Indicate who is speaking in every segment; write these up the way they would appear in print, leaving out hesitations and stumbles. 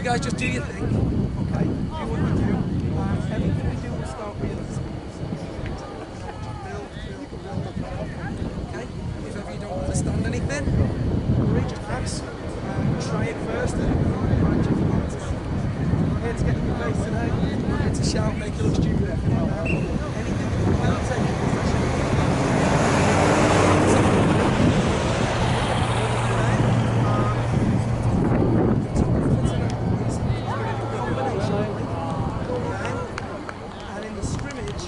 Speaker 1: guys just do your thing. Okay, do what you do. Everything we do will start with okay? If ever you don't understand anything, just ask. Try it first and find your answers. I'm here to get in your face today. I'm here to shout, make you look stupid. Anything that you can take in this session. And in the scrimmage,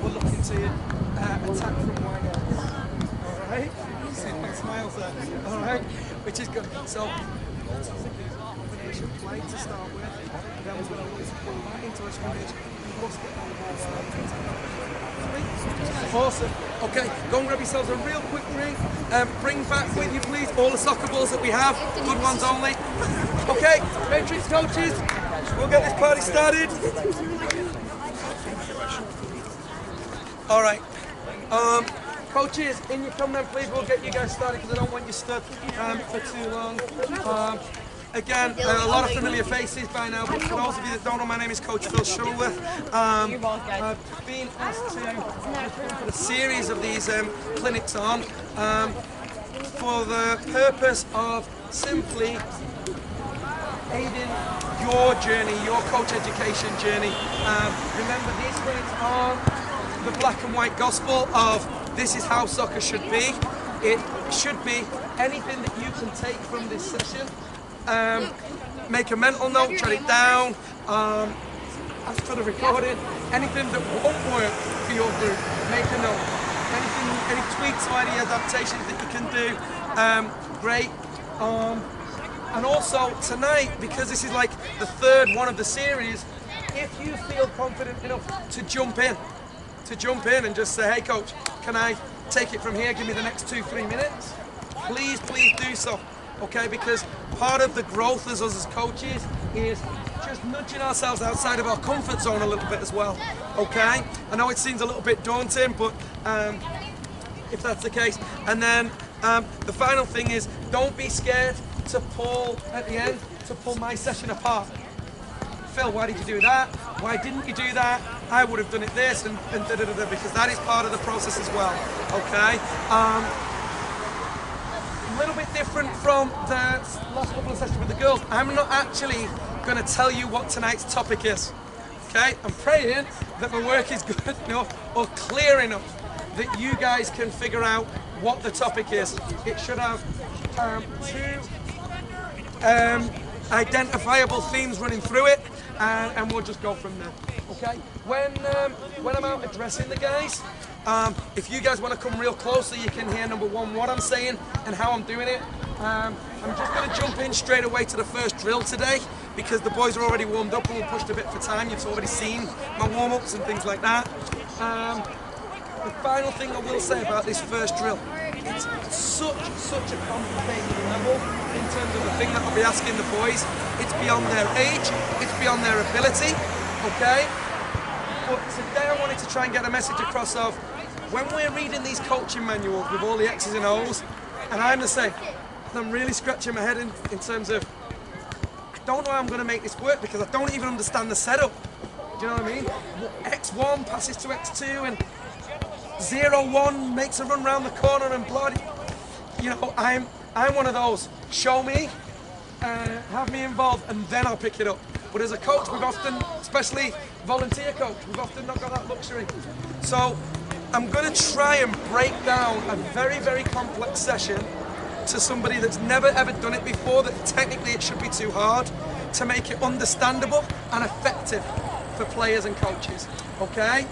Speaker 1: we're looking to attack from wide areas. Alright? See my smiles there. Alright? Which is good. So, play to start with. Then we're going to look to pull back into a scrimmage. Awesome. Okay, go and grab yourselves a real quick drink. Bring back with you, please, all the soccer balls that we have. Good ones only. Okay, Matrix coaches, we'll get this party started. All right. Coaches, in you come then, please. We'll get you guys started because I don't want you stood for too long. Again, a lot of familiar faces by now, but for those of you that don't know, my name is Coach Phil Shuttleworth. I've been asked to put a series of these clinics on for the purpose of simply aiding your journey, your coach education journey. Remember, these clinics aren't the black and white gospel of this is how soccer should be. It should be anything that you can take from this session. Make a mental note, jot it down, ask for the recording. Anything that won't work for your group, make a note. Any tweaks or any adaptations that you can do, great. And also tonight, because this is like the third one of the series, if you feel confident enough to jump in and just say, hey coach, can I take it from here, give me the next 2-3 minutes? Please do so. Okay, because part of the growth as us as coaches is just nudging ourselves outside of our comfort zone a little bit as well. Okay, I know it seems a little bit daunting, but if that's the case, and then the final thing is, don't be scared to pull at the end to pull my session apart. Phil, why did you do that? Why didn't you do that? I would have done it this and da-da-da-da, because that is part of the process as well. Okay. A little bit different from the last couple of sessions with the girls. I'm not actually going to tell you what tonight's topic is. Okay, I'm praying that my work is good enough or clear enough that you guys can figure out what the topic is. It should have two identifiable themes running through it, and we'll just go from there. Okay, when I'm out addressing the guys, if you guys want to come real close so you can hear, number one, what I'm saying and how I'm doing it. I'm just going to jump in straight away to the first drill today because the boys are already warmed up and we pushed a bit for time. You've already seen my warm-ups and things like that. The final thing I will say about this first drill, it's such a complicated level in terms of the thing that I'll be asking the boys. It's beyond their age, it's beyond their ability, okay? But today I wanted to try and get a message across of when we're reading these coaching manuals with all the X's and O's, and I'm the same, and I'm really scratching my head in terms of, I don't know how I'm going to make this work because I don't even understand the setup. Do you know what I mean? X1 passes to X2 and 0-1 makes a run round the corner and bloody. You know, I'm one of those. Show me, have me involved, and then I'll pick it up. But as a coach, we've often, especially volunteer coach, we've often not got that luxury. So I'm going to try and break down a very complex session to somebody that's never ever done it before, that technically it should be too hard, to make it understandable and effective for players and coaches. Okay?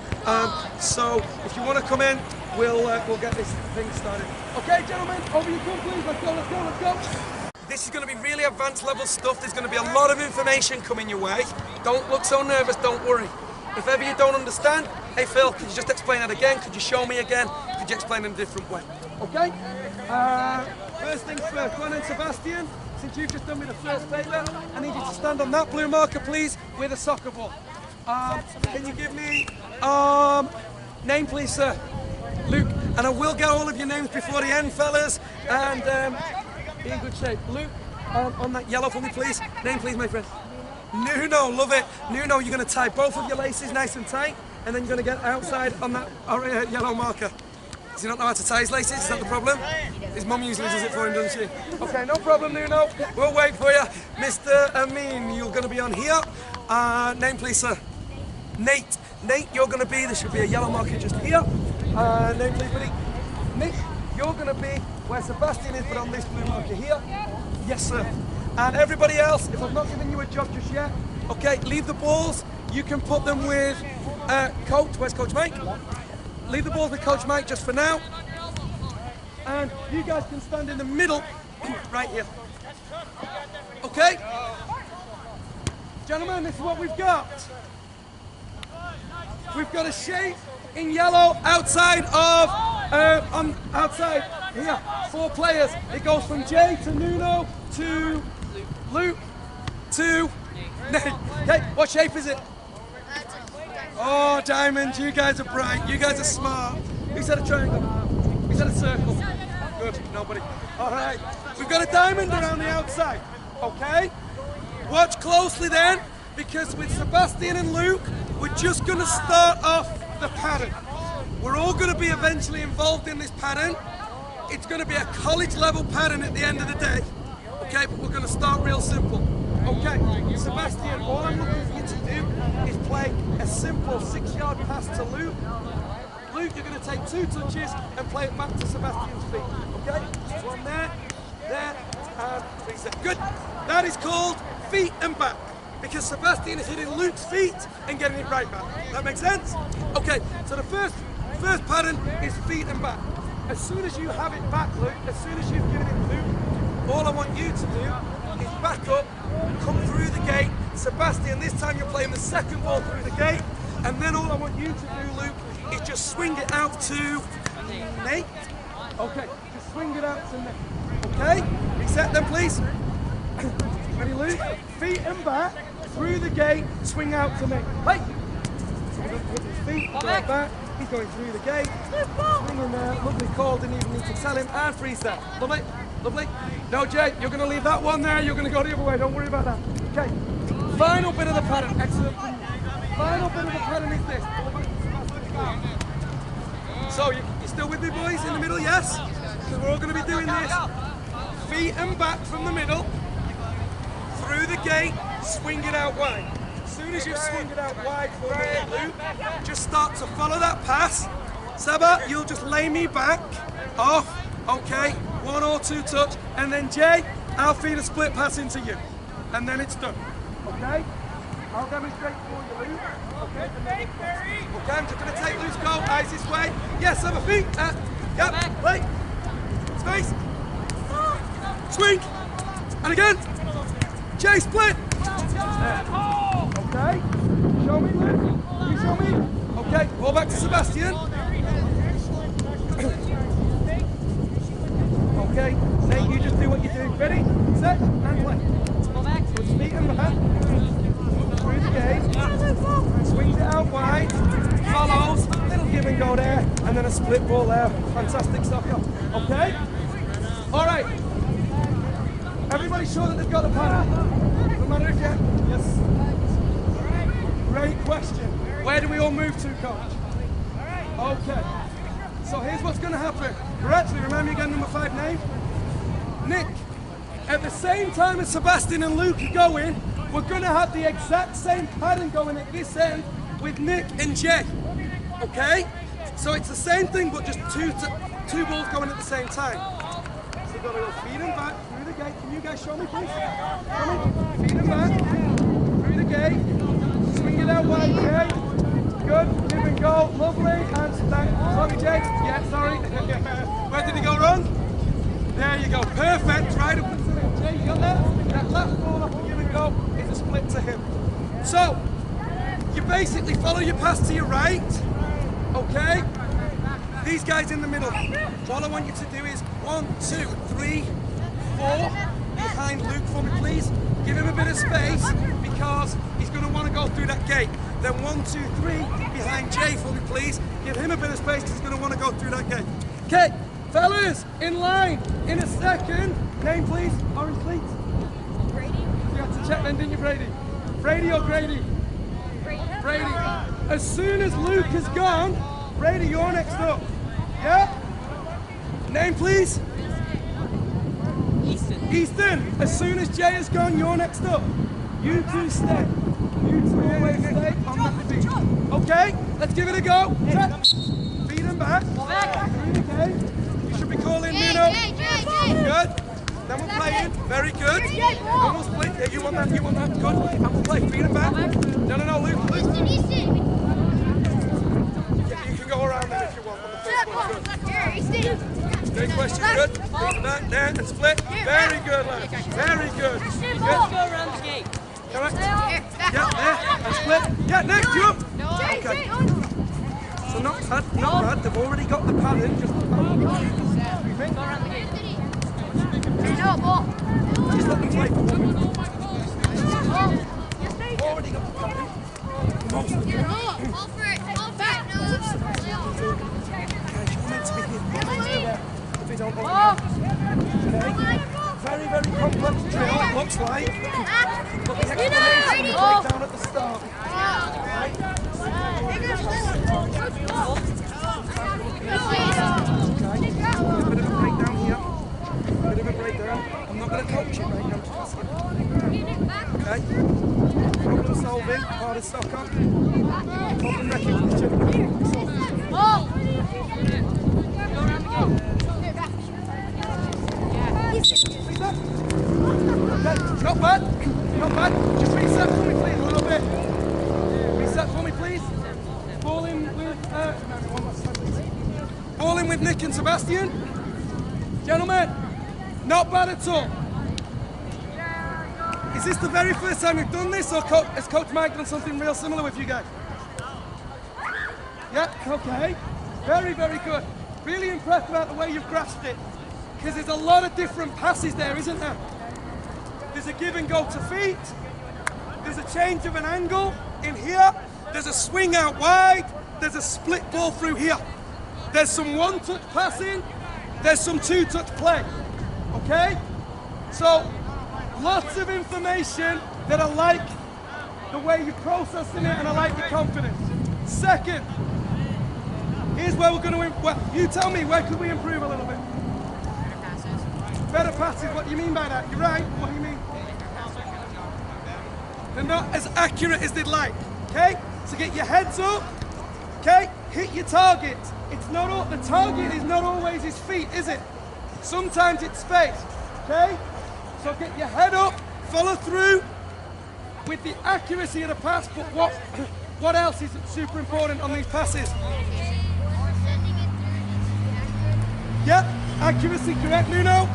Speaker 1: So if you want to come in, we'll get this thing started. Okay, gentlemen, over you come, please. Let's go. This is going to be really advanced level stuff. There's going to be a lot of information coming your way. Don't look so nervous, don't worry. If ever you don't understand, hey Phil, could you just explain that again? Could you show me again? Could you explain in a different way? Okay? First things first, go on then, Sebastian. Since you've just done me the first paper, I need you to stand on that blue marker, please, with a soccer ball. Can you give me name, please, sir? Luke. And I will get all of your names before the end, fellas. And be in good shape. Luke, on that yellow for me, please. Name, please, my friend. Nuno, love it. Nuno, you're going to tie both of your laces nice and tight, and then you're going to get outside on that yellow marker. Does he not know how to tie his laces? Is that the problem? His mum usually does it for him, doesn't she? Okay, no problem, Nuno. We'll wait for you. Mr. Amin, you're going to be on here. Name, please, sir. Nate. Nate, you're going to be, there should be a yellow marker just here. Name, please, buddy. Nick, you're going to be where Sebastian is, but on this blue marker here. Yes, sir. And everybody else, if I've not given you a job just yet, okay, leave the balls. You can put them with Coach. Where's Coach Mike? Leave the balls with Coach Mike just for now. And you guys can stand in the middle, right here. Okay? Gentlemen, this is what we've got. We've got a shape in yellow outside of, outside here, 4 players. It goes from Jay to Nuno to Luke to Nate. Okay, what shape is it? Oh, diamond, you guys are bright, you guys are smart. Who said a triangle? Who said a circle? Good, nobody. All right, we've got a diamond around the outside, okay? Watch closely then, because with Sebastian and Luke, we're just gonna start off the pattern. We're all gonna be eventually involved in this pattern. It's gonna be a college level pattern at the end of the day. Okay, but we're gonna start real simple. Okay, Sebastian, all I'm looking for you to do is play a simple 6-yard pass to Luke. Luke, you're gonna take 2 touches and play it back to Sebastian's feet. Okay, one there, and 3 set. Good, that is called feet and back, because Sebastian is hitting Luke's feet and getting it right back. That makes sense? Okay, so the first pattern is feet and back. As soon as you have it back, Luke, as soon as you've given it Luke, all I want you to do is back up, come through the gate. Sebastian, this time you're playing the second ball through the gate, and then all I want you to do, Luke, is just swing it out to Nate. Okay, just swing it out to Nate. Okay, reset them, please. Ready, Luke? Feet and back, through the gate, swing out to Nate. Hey! So we're going to put his feet, go back, he's going through the gate, swinging there, lovely call, didn't even need to tell him, and freestyle. Lovely, lovely. No, Jay, you're going to leave that one there, you're going to go the other way, don't worry about that. Okay, final bit of the pattern, excellent. Final bit of the pattern is this. So, you still with me, boys, in the middle, yes? Because we're all going to be doing this. Feet and back from the middle, through the gate, swing it out wide. As soon as you've swung it out wide for me, Luke, just start to follow that pass. Seba, you'll just lay me back, off, okay, 1 or 2 touch, and then Jay, I'll feed a split pass into you. And then it's done, okay? I'll demonstrate for you, Luke. Okay, I'm just going to take loose goal, eyes this way. Yes, Seba, feet, yep, wait, space, swing, and again. Jay, split! Okay, show me, Luke. You show me. Okay, ball back to Sebastian. Okay, Nate, you just do what you do. Ready, set, and play. Put feet in the back. Through the gate. Swings it out wide. Follows. Little give and go there. And then a split ball there. Fantastic stuff. Okay? Alright. Everybody sure that they've got the pattern? No matter if you... Yes. Great question. Where do we all move to, Coach? Okay. So here's what's going to happen. We're actually, remember again, number 5 name? Nick. At the same time as Sebastian and Luke are going, we're going to have the exact same pattern going at this end with Nick and Jay. Okay? So it's the same thing, but just two balls going at the same time. So we've got to go feed them back through the gate. Can you guys show me, please? Show me. Feed them back through the gate. Swing it out wide, Jay. Good. Give and go. Lovely. And sorry, Jay. Yeah, sorry. Where did he go wrong? There you go. Perfect. Right up into it. Jay, you got that? That last ball off the give and go is a split to him. So, you basically follow your pass to your right. Okay? These guys in the middle. All I want you to do is 1, 2, 3, 4 behind Luke for me, please. Give him a bit of space because he's going to want to go through that gate. Then 1, 2, 3 behind Jay for me, please. Give him a bit of space because he's going to want to go through that gate. Okay, fellas, in line. In a second. Name, please. Orange cleats. check then, didn't you, Brady? Brady or Grady? Brady. As soon as Luke is gone, Brady, you're next up. Yeah? Name, please? Easton. As soon as Jay is gone, you're next up. You two stay. You two always stay on that feet. Okay? Let's give it a go. Check. Feed him back. Okay. You should be calling Nuno. Good. Then we'll play it. Very good. And we'll split. Yeah, you want that. Good. And we'll play. Feed him back. No, Luke. Yeah, you can go around there if you want. On the first one. Good. Great question. Good. Feed him back there and split. Very good, lads. Very good. Good. Go around the gate. Correct. Yeah, there. And split. Yeah, next. You up. Okay. So not bad. They've already got the pad in. Just go around the gate. Just let them play. Already got the pad in. Most of them. If they don't okay. Very, very complex drill, it looks like. But the explanation will break down at the start. Right? Bit of a breakdown here. Bit of a breakdown. I'm not going to coach it right now. Okay? Problem solving, part of soccer. Problem recognition. Not bad. Just reset for me, please, a little bit. Reset for me, please. Ball in with Nick and Sebastian. Gentlemen, not bad at all. Is this the very first time you've done this, or has Coach Mike done something real similar with you guys? Yeah, okay. Very, very good. Really impressed about the way you've grasped it. Because there's a lot of different passes there, isn't there? There's a give and go to feet. There's a change of an angle in here. There's a swing out wide. There's a split ball through here. There's some one-touch passing. There's some two-touch play. Okay? So, lots of information that I like the way you're processing it, and I like your confidence. Second, here's where we're going to, well, you tell me, where could we improve a little bit? Better passes, what do you mean by that? You're right, what do you mean? They're not as accurate as they'd like, okay? So get your heads up, okay? Hit your target. It's not all, the target is not always his feet, is it? Sometimes it's space, okay? So get your head up, follow through with the accuracy of the pass, but what else is super important on these passes? Yep, accuracy, correct, Nuno?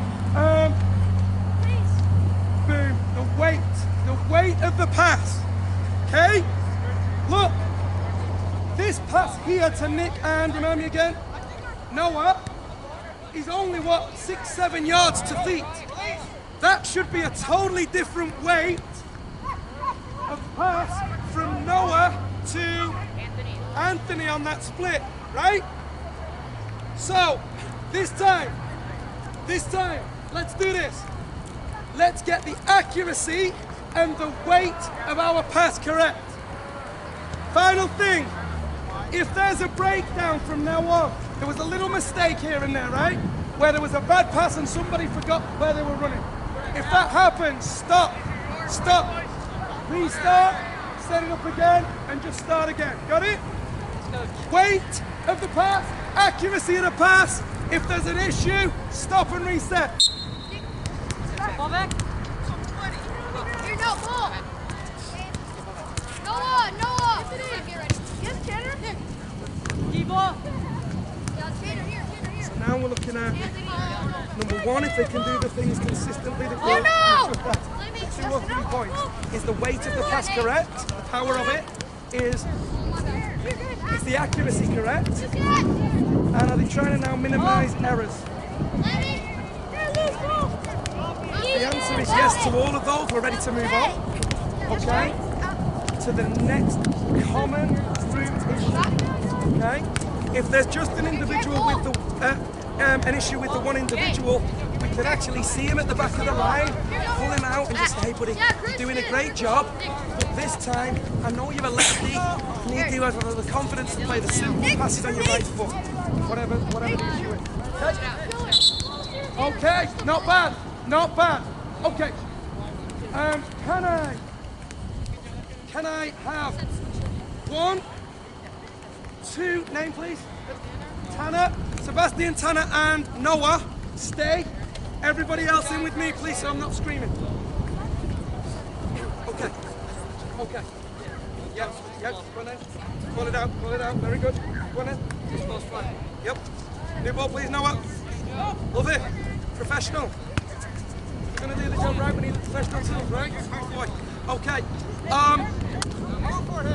Speaker 1: Boom, the weight of the pass, okay? Look, this pass here to Nick and, remind me again, Noah, is only, 6-7 yards to feet. That should be a totally different weight of pass from Noah to Anthony on that split, right? So, this time, let's do this. Let's get the accuracy and the weight of our pass correct. Final thing, if there's a breakdown from now on, there was a little mistake here and there, right? Where there was a bad pass and somebody forgot where they were running. If that happens, stop, restart, set it up again, and just start again. Got it? Weight of the pass, accuracy of the pass. If there's an issue, stop and reset.
Speaker 2: Ball back.
Speaker 3: Here, no, ball. Noah. Get ready. Yes, Tanner.
Speaker 2: D-ball.
Speaker 3: Tanner, here.
Speaker 1: So now we're looking at number one, if they can do the things consistently. The 2 or 3 points. Is the weight of the pass correct? The power of it is the accuracy correct? And are they trying to now minimize errors? The answer is yes to all of those. We're ready to move on. Okay? To the next common root issue. Okay? If there's just an individual with the an issue with the one individual, we can actually see him at the back of the line, pull him out and just say, hey buddy, you're doing a great job, but this time, I know you're a lefty, you need to have the confidence to play the simple passes on your right foot. Whatever the issue is. Okay, not bad, not bad. Okay, can I have 1, 2, name please? Tanner, Sebastian, Tanner and Noah, stay. Everybody else in with me please so I'm not screaming. Okay, okay. Yep, go on then. Pull it out, very good. Go on then. Just close flat. Yep. New ball please, Noah. Love it. Professional. We're gonna do the job right, we need the professional tools, right? Good boy. Okay.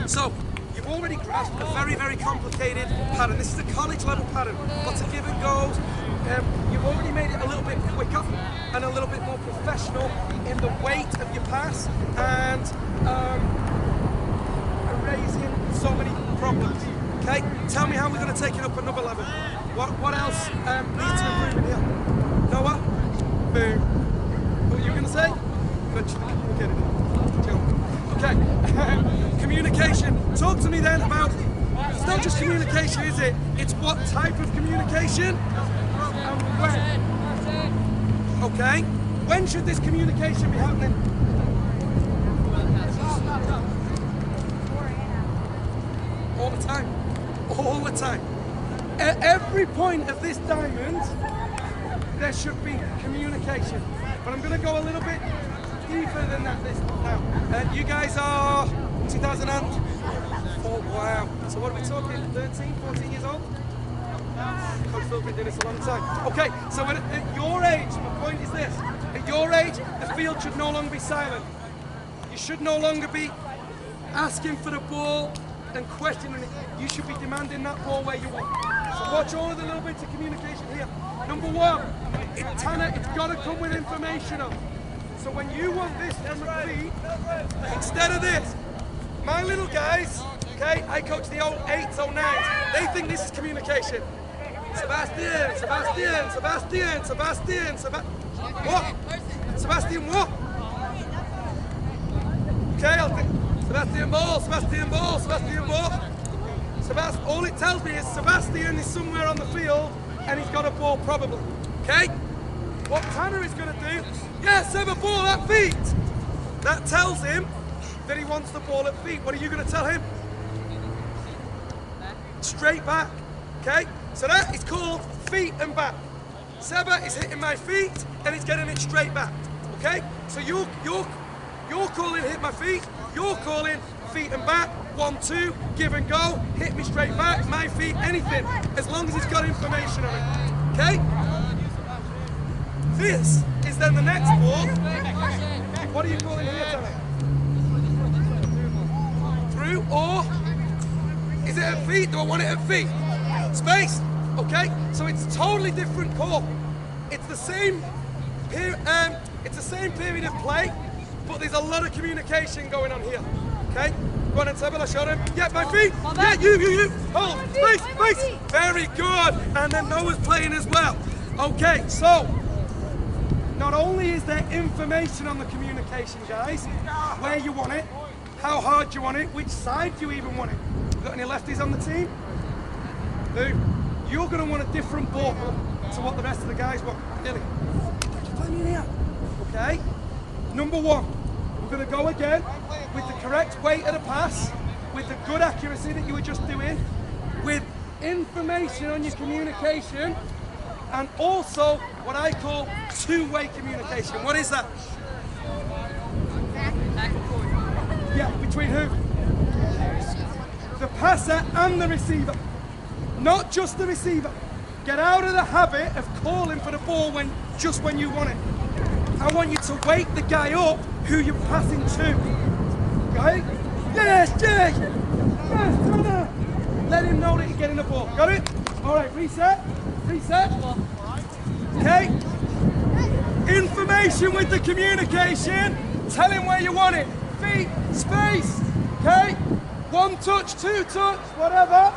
Speaker 1: So, you've already grasped a very, very complicated pattern. This is a college level pattern. Lots of give and goes. You've already made it a little bit quicker and a little bit more professional in the weight of your pass and erasing so many problems. Okay? Tell me how we're going to take it up another level. What else needs to improve in here? Noah? Boom. What are you going to say? Good. We'll get it. Okay. Communication. Talk to me then about, it's not just communication, is it? It's what type of communication and when. Okay. When should this communication be happening? All the time. All the time. At every point of this diamond, there should be communication. But I'm going to go a little bit deeper than that this now. You guys are 2004, wow. So what are we talking, 13, 14 years old? Coach Phil's been doing this a long time. Okay, so at your age, my point is this. At your age, the field should no longer be silent. You should no longer be asking for the ball and questioning it. You should be demanding that ball where you want. So watch all of the little bits of communication here. Number 1, Tanner, it's got to come with information on. So when you want this from the feet, instead of this, my little guys, okay, I coach the 08s, 09s, they think this is communication. Sebastian, what? Sebastian what? Okay, I'll think, Sebastian ball. All it tells me is Sebastian is somewhere on the field and he's got a ball probably, okay? What Tanner is going to do, yes, have a ball at feet. That tells him that he wants the ball at feet. What are you going to tell him? Straight back, okay? So that is called feet and back. Seba is hitting my feet and he's getting it straight back, okay? So you're calling hit my feet, you're calling feet and back, 1, 2, give and go, hit me straight back, my feet, anything, as long as it's got information on it, okay? This is then the next ball. What are you calling here, Tanner? Through or is it at feet? Do I want it at feet? Space. Okay. So it's a totally different call. It's the same. It's the same period of play, but there's a lot of communication going on here. Okay. Go on and Seba, show him. Yeah, my feet. Yeah, you. Hold. Space. Very good. And then Noah's playing as well. Okay. So. Not only is there information on the communication, guys, where you want it, how hard you want it, which side do you even want it? Got any lefties on the team? No. You're going to want a different ball to what the rest of the guys want. Really? Play me in here. Okay. Number 1, we're going to go again with the correct weight of the pass, with the good accuracy that you were just doing, with information on your communication, and also what I call two-way communication. What is that? Yeah, between who? The passer and the receiver. Not just the receiver. Get out of the habit of calling for the ball just when you want it. I want you to wake the guy up who you're passing to. Okay? Yes, Jay! Yes, Tanner! Let him know that you're getting the ball. Got it? Alright, reset. Okay? Information with the communication. Tell him where you want it. Feet, space. Okay? 1 touch, 2 touch, whatever.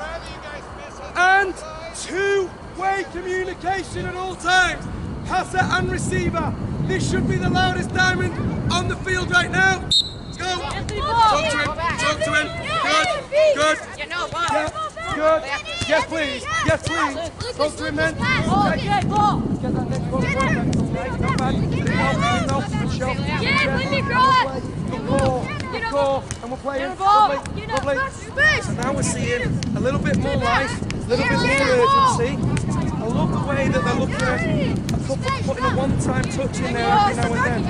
Speaker 1: And two-way communication at all times. passer and receiver. This should be the loudest diamond on the field right now. Go. Talk to him. Talk to him. Good. Good. Yeah. Good. Yes, please. Yes, please. Talk to him then.
Speaker 2: Okay, ball.
Speaker 1: Get that next ball. Not bad. Good shot.
Speaker 3: Yeah, let me cross.
Speaker 1: Good ball. Good call. And we're playing. Lovely. Lovely. So now we're seeing a little bit more life, a little bit more urgency. I love the way that they're looking at a couple putting a one-time touch in there every now and then.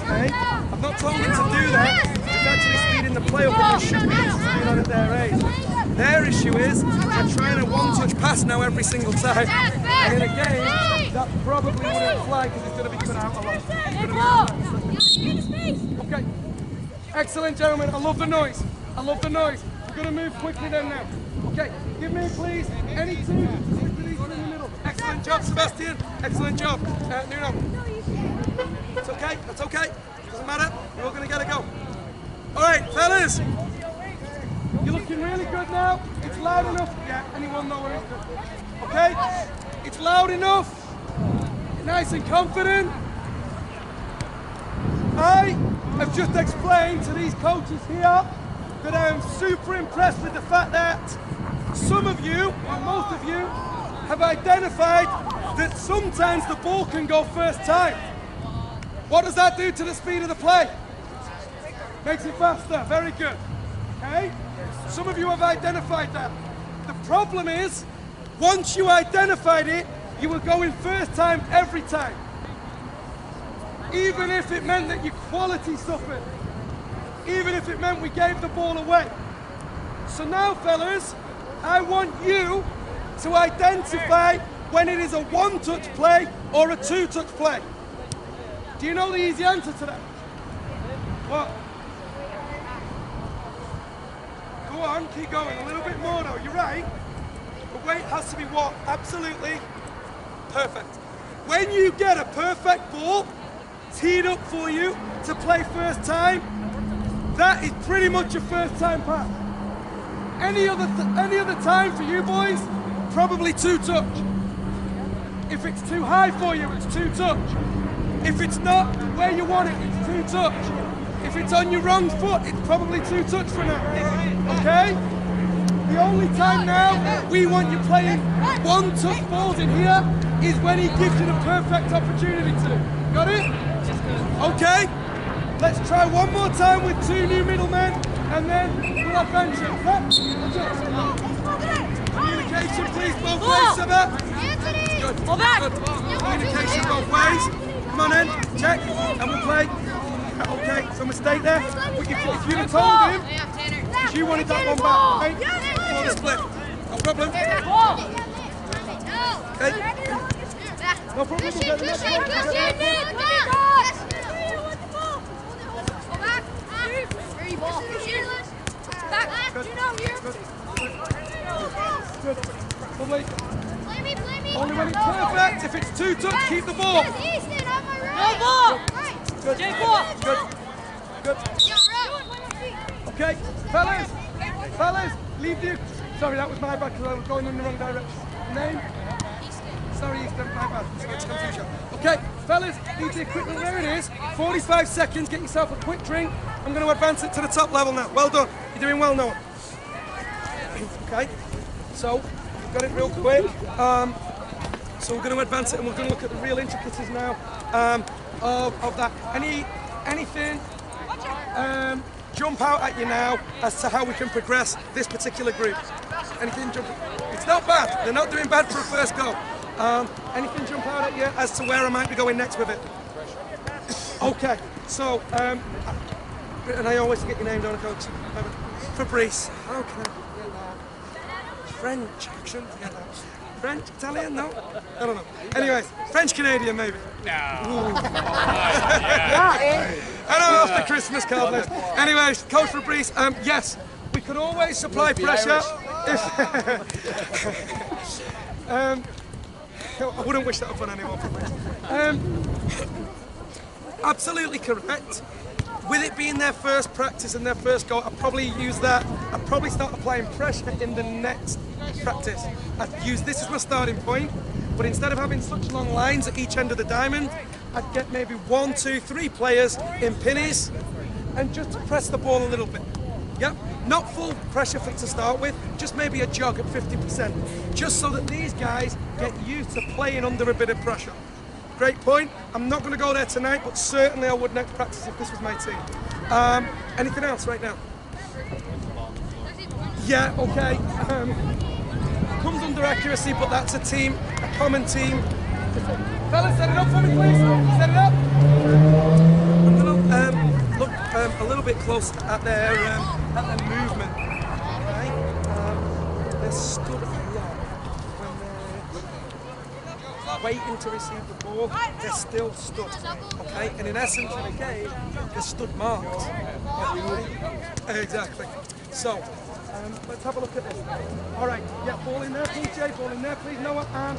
Speaker 1: Okay? I've not told them to do that. It's actually speeding the play up and they should be speeding on at their age. Their issue is they're trying a one-touch pass now every single time. And in a game, that probably wouldn't fly because it's going to be cut out a lot. Okay. Excellent, gentlemen. I love the noise. I love the noise. We're going to move quickly then now. Okay. Give me, please, any two. In the middle. Excellent job, Sebastian. Excellent job. Nuno. It's okay. That's okay. Doesn't matter. We're all going to get a go. All right, fellas. You're looking really good now. It's loud enough. Yeah, anyone know where it's good. Okay? It's loud enough. You're nice and confident. I have just explained to these coaches here that I am super impressed with the fact that some of you, or most of you, have identified that sometimes the ball can go first time. What does that do to the speed of the play? Makes it faster. Very good. Okay? Some of you have identified that. The problem is, once you identified it, you were going first time every time. Even if it meant that your quality suffered. Even if it meant we gave the ball away. So now, fellas, I want you to identify when it is a one-touch play or a two-touch play. Do you know the easy answer to that? What? Go on, keep going. A little bit more though, you're right. The weight has to be what? Absolutely perfect. When you get a perfect ball teed up for you to play first time, that is pretty much a first time pass. Any other time for you boys, probably two touch. If it's too high for you, it's two touch. If it's not where you want it, it's two touch. If it's on your wrong foot, it's probably two touch for now. Okay? The only time now we want you playing one touch balls in here is when he gives you the perfect opportunity to. Got it? Okay? Let's try one more time with two new middlemen and then we'll adventure. Communication please both ways, Seba. Good. Good. Communication both ways. Come on in, check, and we'll play. Okay, so mistake there. If you'd have told him, she wanted that one back, okay? For the split. No problem. Okay. No problem, we'll get the next one. Good. Lovely. Only when it's perfect. If it's two touch, keep the ball.
Speaker 2: No ball.
Speaker 1: Good. Good. Good. Okay, fellas, leave the. Sorry, that was my bad because I was going in the wrong direction. Name? Sorry, Easton, my bad. It's confusion. Okay, fellas, leave the equipment where it is. 45 seconds, get yourself a quick drink. I'm going to advance it to the top level now. Well done. You're doing well, Noah. Okay, so we've got it real quick. So we're going to advance it and we're going to look at the real intricacies now of that. Anything jump out at you now as to how we can progress this particular group? Anything jump? It's not bad. They're not doing bad for a first go. Anything jump out at you as to where I might be going next with it? Okay, so, and I always get your name, don't I, Coach? Fabrice. How can I forget that? French, I shouldn't forget that. French, Italian, no? I don't know. Anyways, French-Canadian maybe.
Speaker 4: No.
Speaker 1: I know, off the Christmas card list. Anyways, Coach Fabrice, yes, we could always supply pressure if... I wouldn't wish that upon anyone, Fabrice. Absolutely correct. With it being their first practice and their first goal, I'd probably use that. I'd probably start applying pressure in the next practice. I'd use this as my starting point. but instead of having such long lines at each end of the diamond, I'd get maybe 1, 2, 3 players in pinnies and just to press the ball a little bit. Yep, not full pressure to start with, just maybe a jog at 50%, just so that these guys get used to playing under a bit of pressure. Great point. I'm not going to go there tonight, but certainly I would next practice if this was my team. Anything else right now? Yeah, okay. Comes under accuracy, but that's a team, a common team. Fellas, set it up for me, please. Set it up. Look a little bit close at their movement. Right? They're stood here when they're waiting to receive the ball. They're still stood. Okay, and in essence, in a game, they're stood marked. Exactly. So. Let's have a look at this. All right, yeah, ball in there, please, Jay. Ball in there, please, Noah. And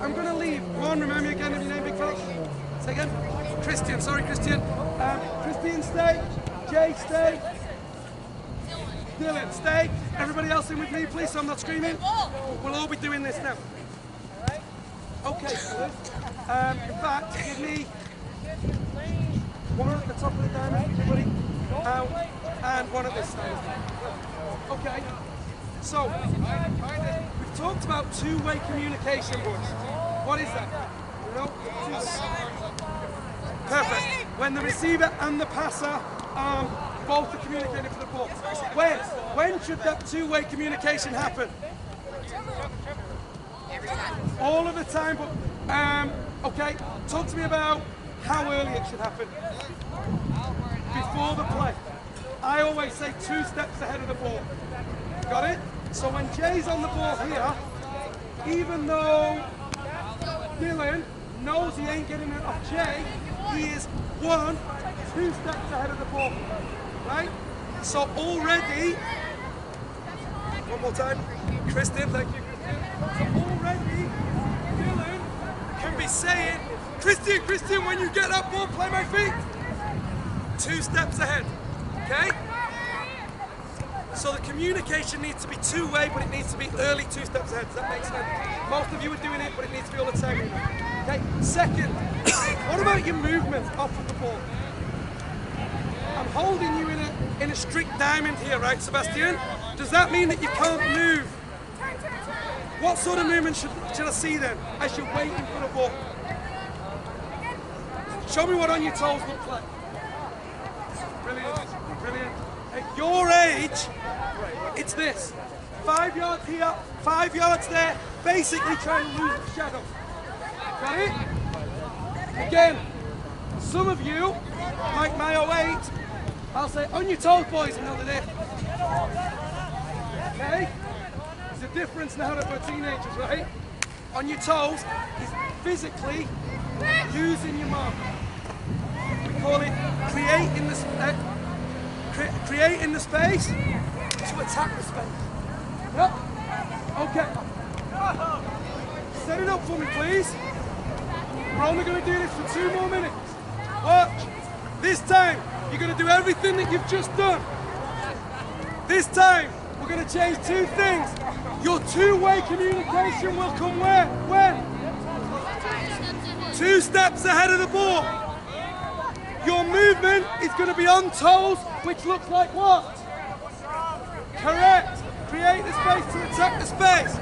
Speaker 1: I'm going to leave. One, remind me again of your name, big fella. Say again. Christian, sorry, Christian. Christian, stay. Jay, stay. Dylan, stay. Everybody else in with me, please, so I'm not screaming. We'll all be doing this now. Okay, fellas. In fact, give me one at the top of the diamond, everybody. Out, and one at this side. Okay, so we've talked about two-way communication, boys. What is that? You know, perfect. When the receiver and the passer both are communicating for the ball. When should that two-way communication happen? All of the time, but okay. Talk to me about how early it should happen. Before the play. I always say 2 steps ahead of the ball. Got it? So when Jay's on the ball here, even though Dylan knows he ain't getting it off Jay, he is 1, 2 steps ahead of the ball. Right? So already, one more time, Christian, thank you, Christian. So already, Dylan can be saying, Christian, when you get that ball, play my feet. 2 steps ahead, okay? So the communication needs to be two-way, but it needs to be early 2 steps ahead. Does that make sense? Most of you are doing it, but it needs to be all the time. Okay, second, what about your movement off of the ball? I'm holding you in a strict diamond here, right, Sebastian? Does that mean that you can't move? What sort of movement should I see then, as you're waiting for the ball? Show me what on your toes looks like. Brilliant, brilliant. At your age, it's this. 5 yards here, 5 yards there, basically trying to lose the shadow. Got it? Again, some of you, like my 08, I'll say, on your toes, boys, and they'll do this. Okay? There's a difference now that we're teenagers, right? On your toes is physically using your mark. We call it creating the space to attack the space. Yep. Okay. Set it up for me, please. We're only going to do this for 2 more minutes. Watch. This time, you're going to do everything that you've just done. This time, we're going to change 2 things. Your two-way communication will come where? When? 2 steps ahead of the ball. Your movement is going to be on toes, which looks like what? Correct. Create the space to attack the space.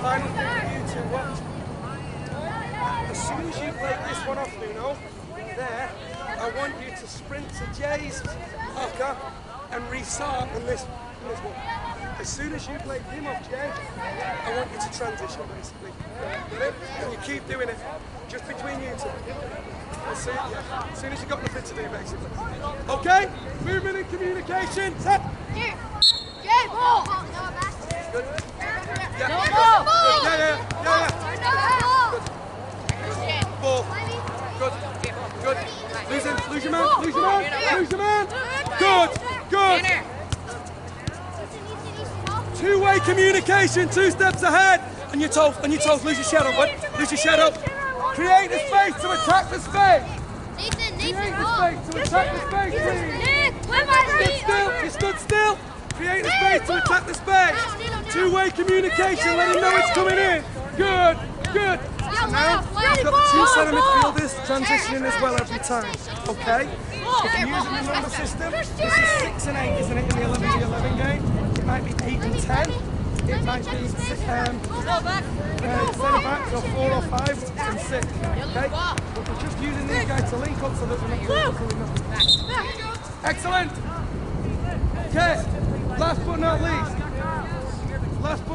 Speaker 1: Final thing for you to watch. As soon as you break this one off, Nuno, there, I want you to sprint to Jay's marker and restart on this one. As soon as you break him off, Jay, I want you to transition, basically. And you keep doing it, just between you 2. As soon as you've got nothing to do, basically. Okay? Movement and communication. Set.
Speaker 3: Jay, ball.
Speaker 1: Good. Yeah.
Speaker 3: No
Speaker 1: Good.
Speaker 3: ball.
Speaker 1: Good. Yeah. Ball. Good. Good. Lose him. Lose your man. Lose your man. Lose your man. Good. Good. Two-way communication. 2 steps ahead. On your toes. On your toes. Lose your shadow. What? Lose your shadow. Create the space to attack the space. Create the space to attack the space, please.
Speaker 3: Nick, where my feet?
Speaker 1: You stood still. Create the space to attack the space. Two-way communication, let him know it's coming in. Good, good. So now, you've got two centre midfielders transitioning as well every time. Okay? If you're using the number system, this is 6 and 8, isn't it, in the 11v11 game? It might be 8 and 10. It might be centre backs or 4 or 5 and 6. Okay? But we're just using these guys to link up so that we're not doing nothing. Excellent. Okay. Last but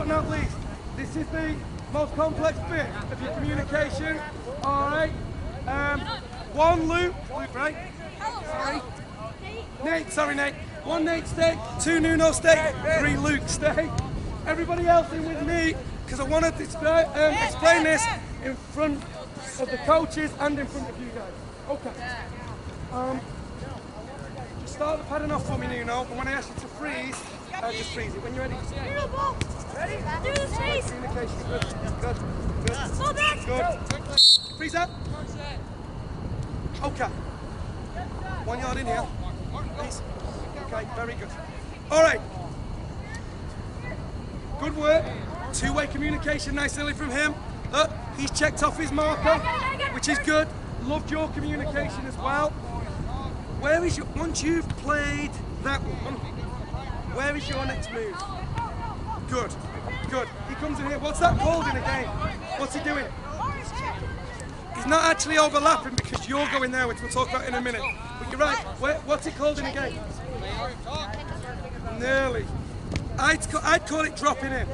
Speaker 1: not least, this is the most complex bit of your communication. All right. One Luke, right? Sorry. Nate. One Nate stay, two Nuno stay, three Luke stay. Everybody else in with me, because I want to explain this in front of the coaches and in front of you guys. Okay. Just start the padding off for me, Nuno, and when I ask you to freeze, just freeze it. When you're ready. Ready?
Speaker 2: Do the freeze.
Speaker 1: Communication. Good. Freeze up. Okay. 1 yard in here. Please. Okay, very good. All right. Good work. Two-way communication, nice early from him. Look, he's checked off his marker, which is good. Loved your communication as well. Where is your, once you've played that one, where is your next move? Good. He comes in here. What's that called in a game? What's he doing? He's not actually overlapping because you're going there, which we'll talk about in a minute. But you're right. What's it called in a game? Nearly. I'd call it dropping in.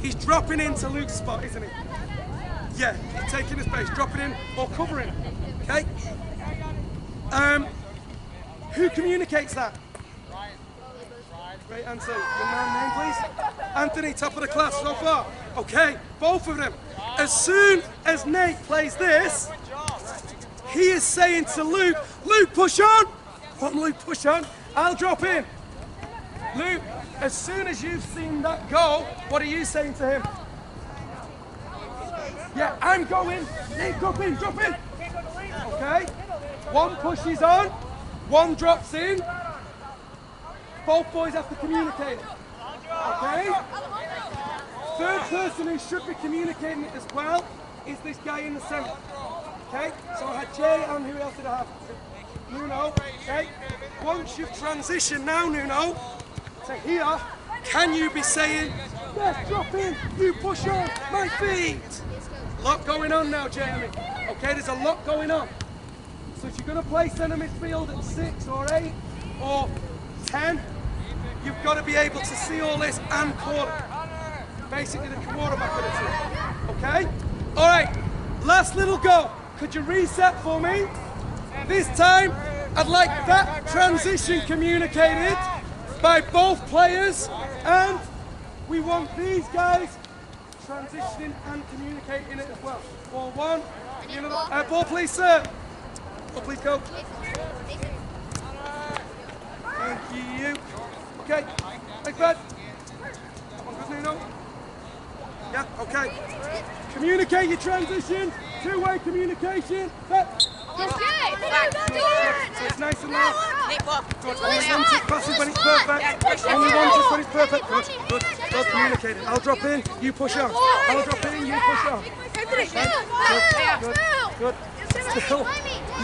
Speaker 1: He's dropping into Luke's spot, isn't he? Yeah, he's taking the space, dropping in or covering. Okay? Who communicates that? Great answer. Your man name, please. Anthony, top of the class so far. Okay, both of them. As soon as Nate plays this, he is saying to Luke, Luke, push on. What, Luke, push on? I'll drop in. Luke, as soon as you've seen that goal, what are you saying to him? Yeah, I'm going. Nate, drop in. Okay. One pushes on, one drops in. Both boys have to communicate. Okay? Third person who should be communicating it as well is this guy in the centre. Okay? So I had Jay and who else did I have? Nuno. Okay? Once you've transitioned now, Nuno, to here, can you be saying, yes, drop in, you push on, my feet? A lot going on now, Jeremy. Okay, there's a lot going on. So if you're going to play centre midfield at 6 or 8 or 10, you've got to be able to see all this and call it. Basically the quarterback of the team. Okay? All right, last little go. Could you reset for me? This time, I'd like that transition communicated by both players, and we want these guys transitioning and communicating it as well. Ball one. Ball please, sir. Ball please, coach. Thank you. Okay. Thanks, bud. That one good, Nuno. Yeah, okay. Communicate your transition. Two-way communication.
Speaker 3: Okay.
Speaker 1: So it's nice and loud. Good. Only one touch passes when it's perfect. Only one touch when it's perfect. Good. Well communicated. I'll drop in, you push on. I'll drop in, you push on. Good. Still,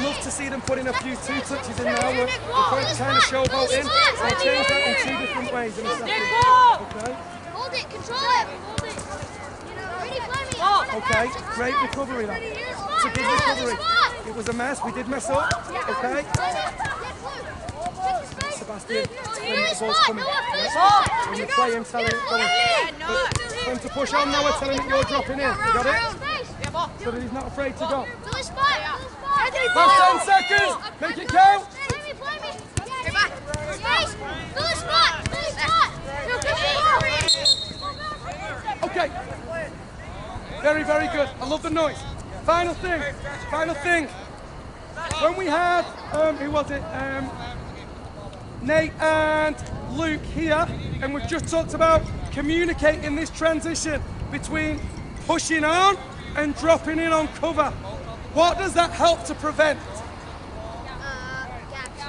Speaker 1: love to see them putting a few two touches in now. We're kind of showboat in. I'll change that in two different ways in a second. Okay.
Speaker 3: Hold it, control it. Ready, play me.
Speaker 1: Okay, great recovery that. It's a good recovery. It was a mess, we did mess up. Okay. Sebastian, when the ball's coming. When you play him, tell him it's going. For him to push on now, we're telling him you're dropping in. You got it? So that he's not afraid to go. Last 10 seconds, make it count. Okay. Very, very good. I love the noise. Final thing. When we had, who was it? Nate and Luke here, and we've just talked about communicating this transition between pushing on and dropping in on cover. What does that help to prevent?
Speaker 3: Gaps.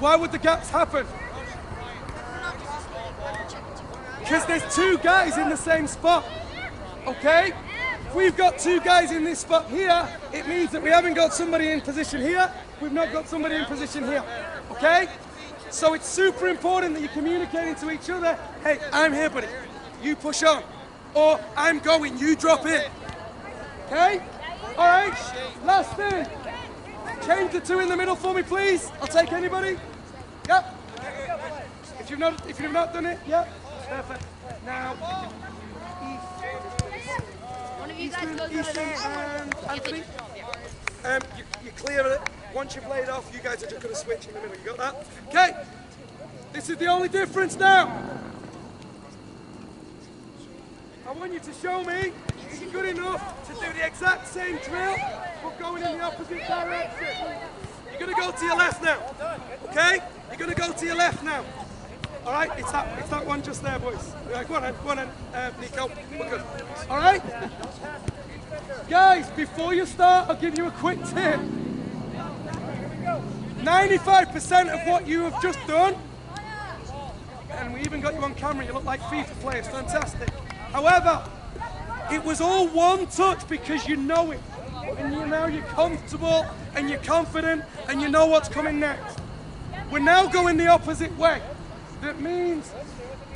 Speaker 1: Why would the gaps happen? Because there's two guys in the same spot, okay? If we've got two guys in this spot here, it means that we haven't got somebody in position here, we've not got somebody in position here, okay? So it's super important that you're communicating to each other, hey, I'm here, buddy, you push on. Or, I'm going, you drop in, okay? All right, last thing. Change the two in the middle for me, please. I'll take anybody. Yep. If you've not done it, yep. Perfect. Now,
Speaker 3: One of you guys goes
Speaker 1: Easton and Anthony. You clear it. Once you've laid off, you guys are just going to switch in the middle. You got that? Okay. This is the only difference now. I want you to show me if you're good enough to do the exact same drill, but going in the opposite direction. You're going to go to your left now, okay? You're going to go to your left now. All right, it's that one just there, boys. Right, go on, Nico. We're good. All right? Guys, before you start, I'll give you a quick tip. 95% of what you have just done, and we even got you on camera, you look like FIFA players, fantastic. However, it was all one touch because you know it. And now you're comfortable and you're confident and you know what's coming next. We're now going the opposite way. That means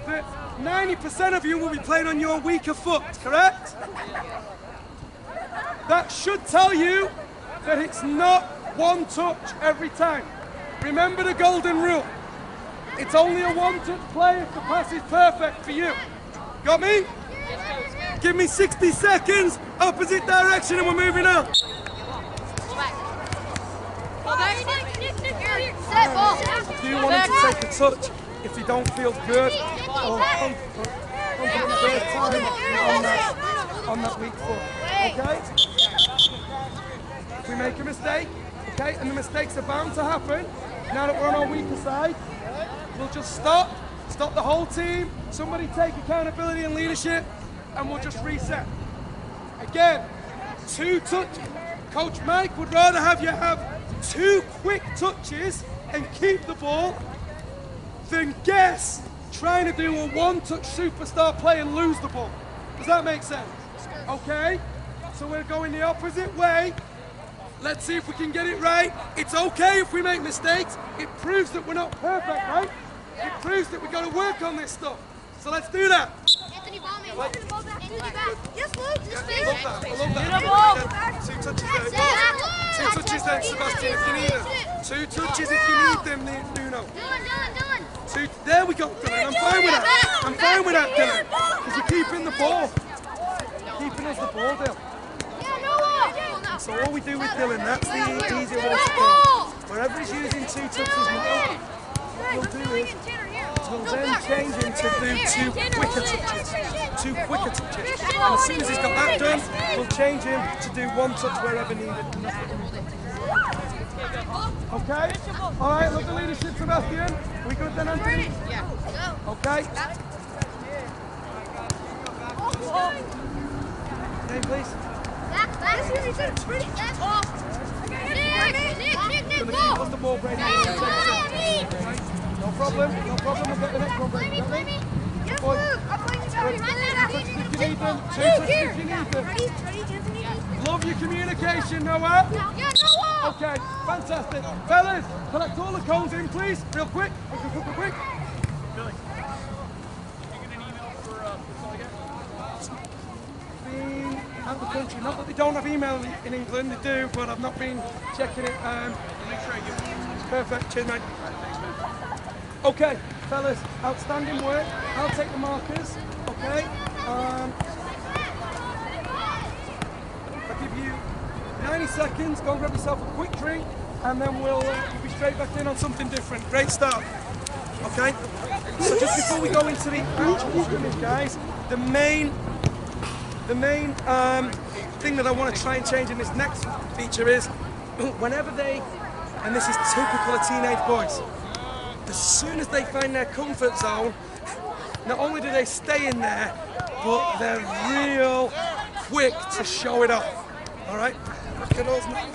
Speaker 1: that 90% of you will be playing on your weaker foot, correct? That should tell you that it's not one touch every time. Remember the golden rule. It's only a one-touch play if the pass is perfect for you. Got me? Give me 60 seconds, opposite direction, and we're moving on. Do you want him to take a touch if you don't feel good or confident first time on that weak foot? Okay? If we make a mistake, okay, and the mistakes are bound to happen, now that we're on our weaker side, we'll just stop the whole team, somebody take accountability and leadership, and we'll just reset. Again, two touch. Coach Mike would rather have you have two quick touches and keep the ball than guess trying to do a one-touch superstar play and lose the ball. Does that make sense? Okay, so we're going the opposite way. Let's see if we can get it right. It's okay if we make mistakes. It proves that we're not perfect, right? It proves that we've got to work on this stuff. So let's do that.
Speaker 3: Anthony, ball me. Anthony, ball back. Anthony, back. Yes, Luke. Just
Speaker 1: I love that. I love that. Two touches there. Two touches then, Sebastian, if you need them. Two touches if you need them, Nuno. Dylan. There we go, Dylan. I'm fine with that. I'm fine with that, Dylan. Because you're keeping the ball. Keeping us the ball, Dylan. So all we do with Dylan, that's the easier one to do. Wherever he's using two touches now, what we'll do is we'll then change him to do two quicker touches. And as soon as he's got that done, we'll change him to do one touch wherever needed. Okay? Alright, look the leadership, Sebastian. We good then, Anthony? Yeah. Okay. Name, please. Nick, the ball, Brady. No problem, we'll get the next one, Brady. If you need them, two touches if you need them. Love your communication, Noah.
Speaker 3: Yeah, Noah.
Speaker 1: Okay, fantastic. Fellas, collect all the cones in, please, real quick. Quick.
Speaker 4: Billy, you get an email for all again?
Speaker 1: Been out the country. Not that they don't have email in England, they do, but I've not been checking it.
Speaker 4: Make sure I give it.
Speaker 1: Perfect. Cheers, mate. Okay, fellas, outstanding work. I'll take the markers. Okay. I'll give you 90 seconds. Go and grab yourself a quick drink, and then we'll be straight back in on something different. Great start. Okay. So just before we go into the actual scrimmage, guys, the main thing that I want to try and change in this next feature is whenever they, and this is typical of teenage boys, as soon as they find their comfort zone, not only do they stay in there, but they're real quick to show it off. All right? I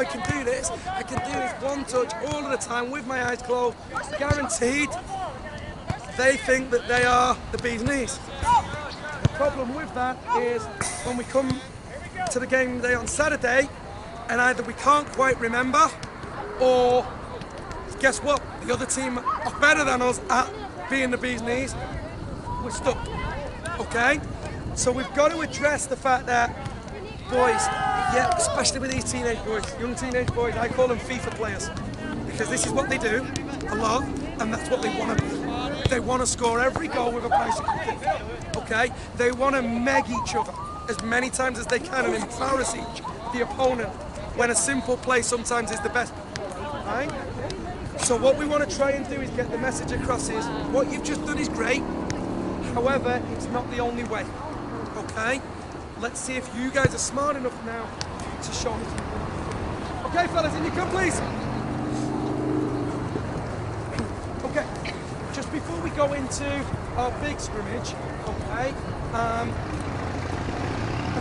Speaker 1: can do this. I can do this one touch all of the time with my eyes closed, guaranteed. they think that they are the bee's knees. The problem with that is when we come to the game day on Saturday, and either we can't quite remember, or guess what? The other team are better than us at being the bee's knees. We're stuck. Okay? So we've got to address the fact that boys, yeah, especially with these teenage boys, young teenage boys, I call them FIFA players, because this is what they do a lot, and that's what they want to do. They want to score every goal with a bicycle kick. Okay? They want to meg each other as many times as they can and embarrass the opponent when a simple play sometimes is the best. Right? So what we want to try and do is get the message across is what you've just done is great. However, it's not the only way. Okay? Let's see if you guys are smart enough now to show me something. Okay, fellas, in you come, please. Okay, just before we go into our big scrimmage, okay, I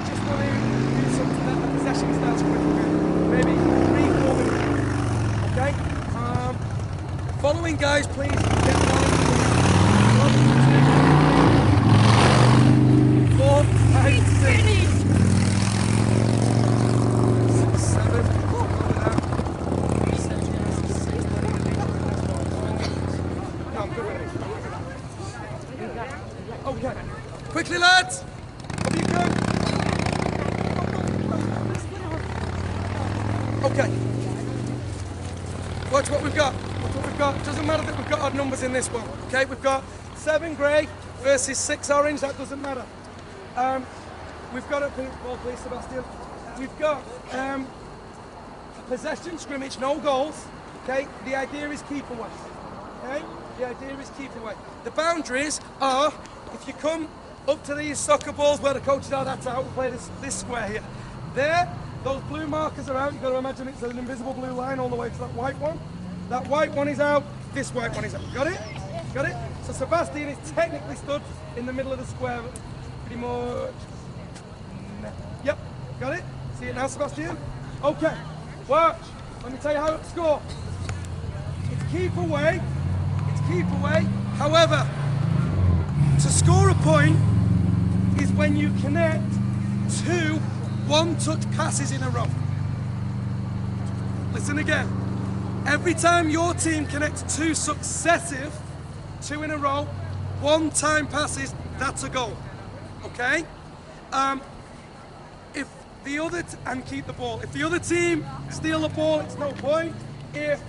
Speaker 1: just want to do something that a possession style scrimmage, maybe 3-4 minutes. Okay? Following guys, please get 1, 2, 3, 4, 5, 6, 7. No, I'm good with it. Okay. Quickly, lads. Up you go. Okay. Watch what we've got. Doesn't matter that we've got odd numbers in this one. Okay, we've got 7 grey versus 6 orange. That doesn't matter. We've got a ball, please, Sebastian. We've got a possession scrimmage, no goals. Okay, the idea is keep away. Okay, the idea is keep away. The boundaries are if you come up to these soccer balls where the coaches are. That's out. We play this square here. There, those blue markers are out. You've got to imagine it's an invisible blue line all the way to that white one. That white one is out, this white one is out. Got it? Got it? So Sebastian is technically stood in the middle of the square, pretty much. Yep, got it? See it now, Sebastian? Okay, watch. Let me tell you how to score. It's keep away. It's keep away. However, to score a point is when you connect 2 one-touch passes in a row. Listen again. Every time your team connects 2 successive, 2 in a row, 1-time passes, that's a goal. Okay? If the other and keep the ball. If the other team steal the ball, it's no point. If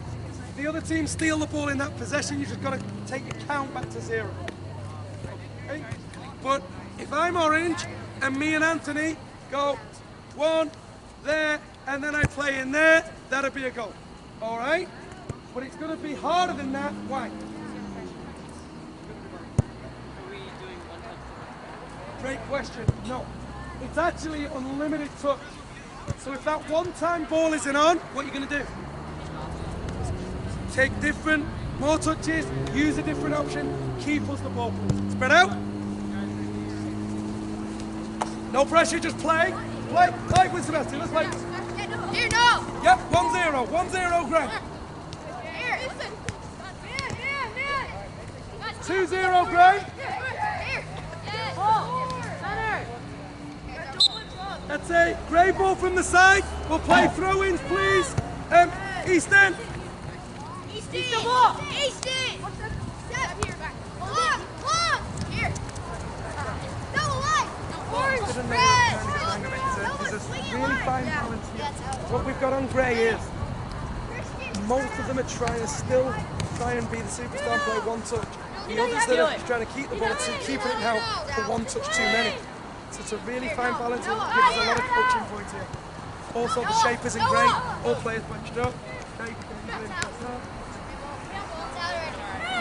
Speaker 1: the other team steal the ball in that possession, you just got to take your count back to 0. Okay? But if I'm orange and me and Anthony go 1 there and then I play in there, that'll be a goal. All right, but it's going to be harder than that. Why? Great question. No, it's actually unlimited touch. So if that one-time ball isn't on, what are you going to do? Take more touches, use a different option, keep us the ball. Spread out. No pressure, just play. Play with Sebastian. Let's play.
Speaker 3: Here, no!
Speaker 1: Yep, 1-0. 1-0, Greg.
Speaker 3: Here.
Speaker 1: 2-0, Greg.
Speaker 3: Here.
Speaker 1: That's a grey ball from the side. We'll play throw-ins, please. Easton.
Speaker 3: Easton. Step here, back. Long. Here. Double line. Orange. Red.
Speaker 1: There's a really fine balance here. What we've got on grey is most of them are trying to still try and be the superstar and play 1 touch. The others that are trying to keep the ball, keeping it now for 1 touch too many. So it's a really fine balance and gives us a lot of coaching points here. Also the shapers in grey, all players bunched up. Okay,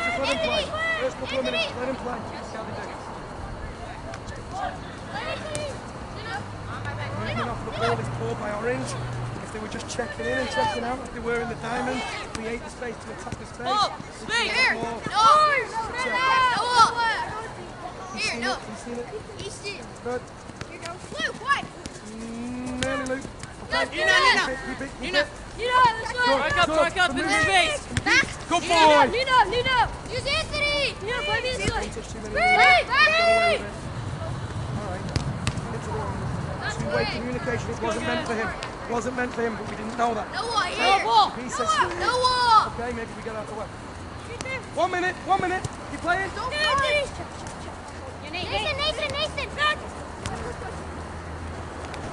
Speaker 1: just let him play. First couple of minutes, let him play. See how they do. Movement off the ball is pulled by orange. If they were just checking in and checking out, like they were in the diamond, create the space to attack the space.
Speaker 3: Here. No.
Speaker 1: You seen it?
Speaker 3: Easton.
Speaker 1: Good.
Speaker 3: Here goes Luke. White.
Speaker 1: Nearly, Luke.
Speaker 3: No.
Speaker 1: Keep it.
Speaker 3: Let's go.
Speaker 2: Back up, in the space.
Speaker 3: Back.
Speaker 1: Good boy.
Speaker 2: Nino.
Speaker 3: Use Anthony.
Speaker 2: Nino, play me this way.
Speaker 1: Touch too many.
Speaker 3: Hey!
Speaker 1: Two-way communication. It wasn't meant for him. It wasn't meant for him, but we didn't know that.
Speaker 3: Noah,
Speaker 2: No
Speaker 3: here.
Speaker 2: ball.
Speaker 1: He says,
Speaker 3: Noah.
Speaker 1: okay, maybe we get out of the way. 1 minute. You playing?
Speaker 3: Don't
Speaker 2: Nathan.
Speaker 3: Nathan.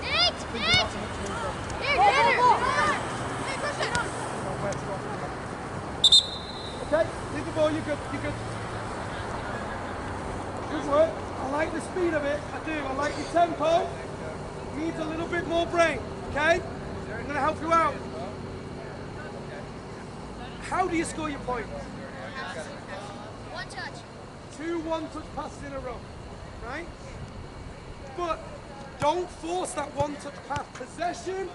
Speaker 3: Nate. Here, Tanner. Hey, push it.
Speaker 1: Okay, leave the ball. You're good. Good work. I like the speed of it. I do. I like your tempo. Needs a little bit more brain. Okay? I'm going to help you out. How do you score your points?
Speaker 3: One touch.
Speaker 1: 2 one-touch passes in a row, right? But don't force that one-touch pass. Possession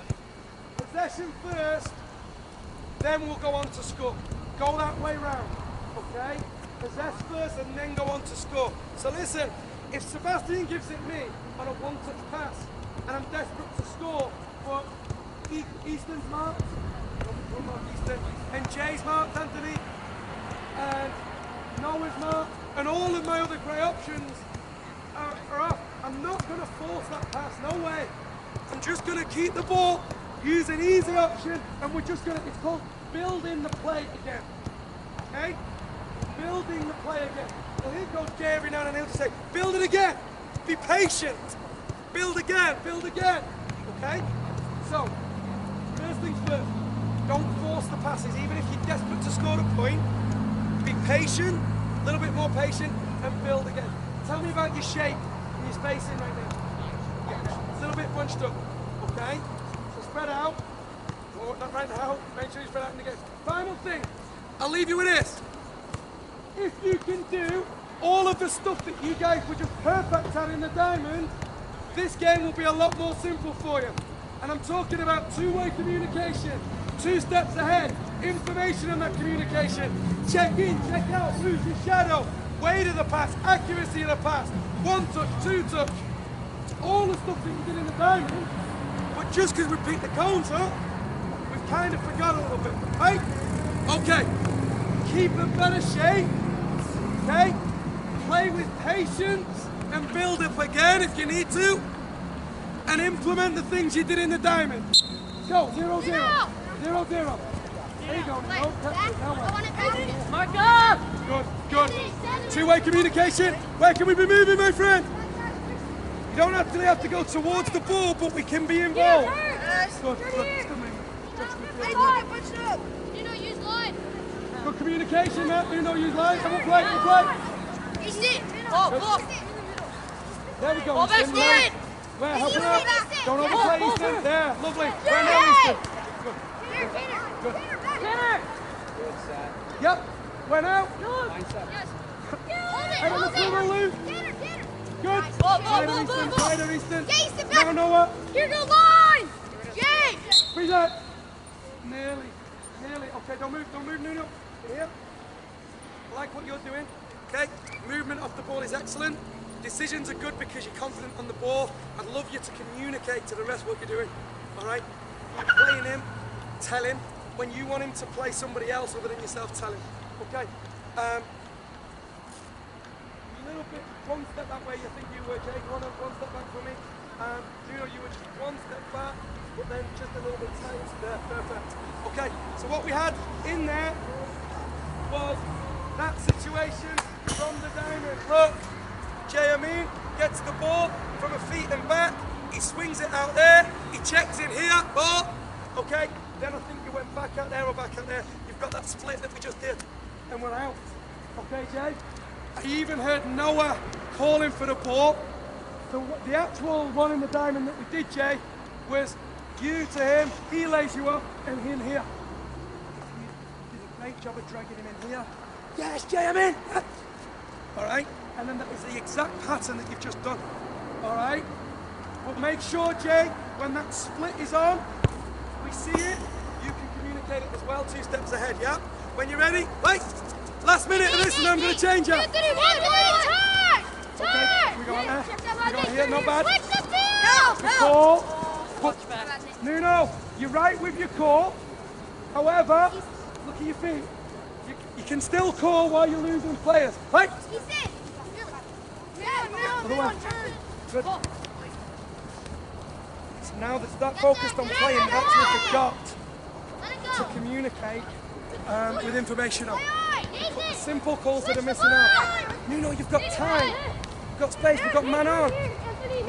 Speaker 1: first, then we'll go on to score. Go that way round, okay? Possess first and then go on to score. So listen, if Sebastian gives it me on a one-touch pass and I'm desperate to score, but Easton's marked, we'll mark Easton, and Jay's marked, Anthony, and Noah's marked, and all of my other grey options are off. I'm not going to force that pass, no way. I'm just going to keep the ball, use an easy option, and we're just going to, it's called building the play again. Okay? Building the play again. Well, here goes Jay every now and then, he'll just say, build it again. Be patient. Build again. Okay? So, first things first, don't force the passes, even if you're desperate to score a point. Be patient, a little bit more patient, and build again. Tell me about your shape and your spacing right now. Yeah, a little bit bunched up, okay? So spread out. Oh, not right now. Make sure you spread out in the game. Final thing, I'll leave you with this. If you can do all of the stuff that you guys were just perfect at in the diamond, this game will be a lot more simple for you. And I'm talking about two-way communication, 2 steps ahead, information on that communication, check in, check out, who's your shadow, weight of the pass, accuracy of the pass, 1 touch, 2 touch, all the stuff that you did in the diamond, but just because we picked the cones up, we've kind of forgot a little bit, right? Okay, keep in better shape, okay? Play with patience and build up again if you need to, and implement the things you did in the diamond. Go, 0-0, 0-0. There you go, Nico.
Speaker 2: Mark up.
Speaker 1: Good. Two-way communication. Where can we be moving, my friend? You don't actually have to go towards the ball, but we can be involved. Good movement.
Speaker 3: Nino, use line.
Speaker 1: Good communication, Matt. Nino, use line. Come on, play.
Speaker 3: He's it.
Speaker 2: Ball.
Speaker 1: There we go.
Speaker 2: Ball back, Steven.
Speaker 1: Where? Help him out. Don't overplay Easton. There, lovely. Where now, Easton? Good.
Speaker 2: Tanner.
Speaker 1: Yep. Where now?
Speaker 3: Hold
Speaker 1: Head on the swivel, Lou.
Speaker 3: Tanner.
Speaker 1: Good.
Speaker 2: Ball.
Speaker 1: Side Easton.
Speaker 3: Yeah, Easton,
Speaker 1: Now,
Speaker 3: back.
Speaker 1: Noah.
Speaker 3: Here go line. Yay.
Speaker 1: Freeze that. Nearly. Okay, don't move, Nuno. Here. I like what you're doing. Okay, movement off the ball is excellent. Decisions are good because you're confident on the ball. I'd love you to communicate to the rest what you're doing. All right? You're playing him, tell him. When you want him to play somebody else other than yourself, tell him. Okay? A little bit, 1 step that way, I think you were, Jake. One step back for me. Nuno, you were just 1 step back, but then just a little bit tight there. Perfect. Okay, so what we had in there was that situation from the diamond. Look, Jay Amin gets the ball from a feet and back. He swings it out there. He checks in here. Ball. Okay. Then I think you went back out there or back out there. You've got that split that we just did, and we're out. Okay, Jay. I even heard Noah calling for the ball. So the actual one in the diamond that we did, Jay, was you to him. He lays you up, and him here. You did a great job of dragging him in here. Yes, Jay, I'm in. All right. And then that is the exact pattern that you've just done. All right? But make sure, Jay, when that split is on, we see it, you can communicate it as well, 2 steps ahead, yeah? When you're ready, wait, last minute of this and I'm going to change it.
Speaker 3: Okay,
Speaker 1: we go on there. We go on here, not bad.
Speaker 3: Switch the field.
Speaker 1: Good call. Nuno, you're right with your call. However, look at your feet. You can still call while you're losing players. Right?
Speaker 3: He's in.
Speaker 1: Other way. Good. So now that's that focused on playing, they've actually forgot
Speaker 3: Let it
Speaker 1: to
Speaker 3: go.
Speaker 1: communicate with information on.
Speaker 3: Nathan.
Speaker 1: Simple calls that are missing out. Nuno, you've got time. You've got space, we've got man on.
Speaker 3: Nathan.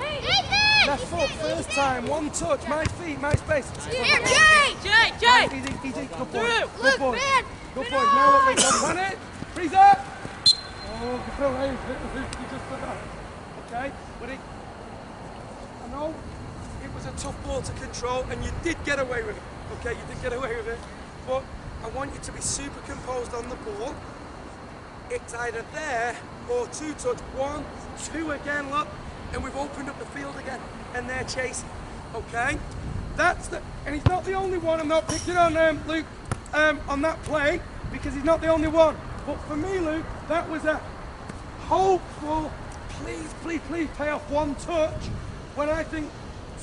Speaker 1: Left foot, first time, one touch, my feet, my space.
Speaker 3: Here, Jay.
Speaker 2: Jay!
Speaker 1: Easy, easy, good boy.
Speaker 2: Through.
Speaker 1: Good boy.
Speaker 3: man.
Speaker 1: Good boy. Now what they don't want it. Freeze up. Oh, good throw. Hey, you just forgot. Okay, but I know it was a tough ball to control and you did get away with it. Okay, you did get away with it. But I want you to be super composed on the ball. It's either there or two touch. 1, 2 again, look. And we've opened up the field again. And they're chasing. Okay? And he's not the only one. I'm not picking on Luke on that play because he's not the only one. But for me, Luke, that was a hopeful, please pay off one touch when I think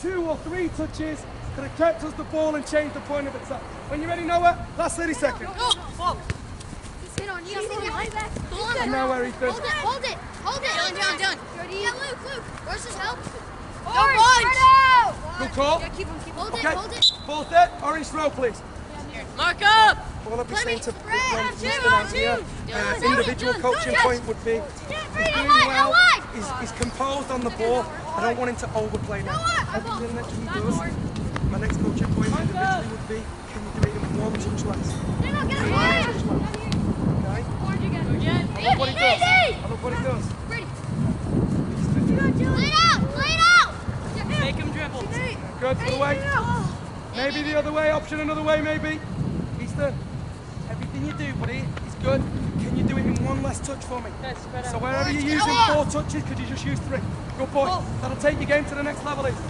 Speaker 1: 2 or 3 touches could have kept us the ball and changed the point of attack. When you're ready, Noah, last 30 seconds.
Speaker 3: Sit on you.
Speaker 1: And now where he's good.
Speaker 3: Hold it.
Speaker 2: Done.
Speaker 3: Ready? Yeah, Luke. Where's his help?
Speaker 1: Good call.
Speaker 3: Hold
Speaker 1: Okay,
Speaker 3: it.
Speaker 1: ball set, orange throw, please.
Speaker 2: Mark up!
Speaker 1: All I'd be saying to
Speaker 3: Brad,
Speaker 1: individual coaching point would be he's doing well, he's composed on the ball. I don't want him to overplay now. Everything that he does, my next coaching point individually would be, can you do it in 1 touch less? Okay? I love what he does. I love what he does.
Speaker 3: Play it out.
Speaker 2: Make him dribble.
Speaker 1: Good, other way. Maybe the other way, option another way maybe. Easter, everything you do, buddy, is good. Can you do it in 1 less touch for me? So wherever you're using 4 touches, could you just use 3? Good boy. That'll take your game to the next level, Easter.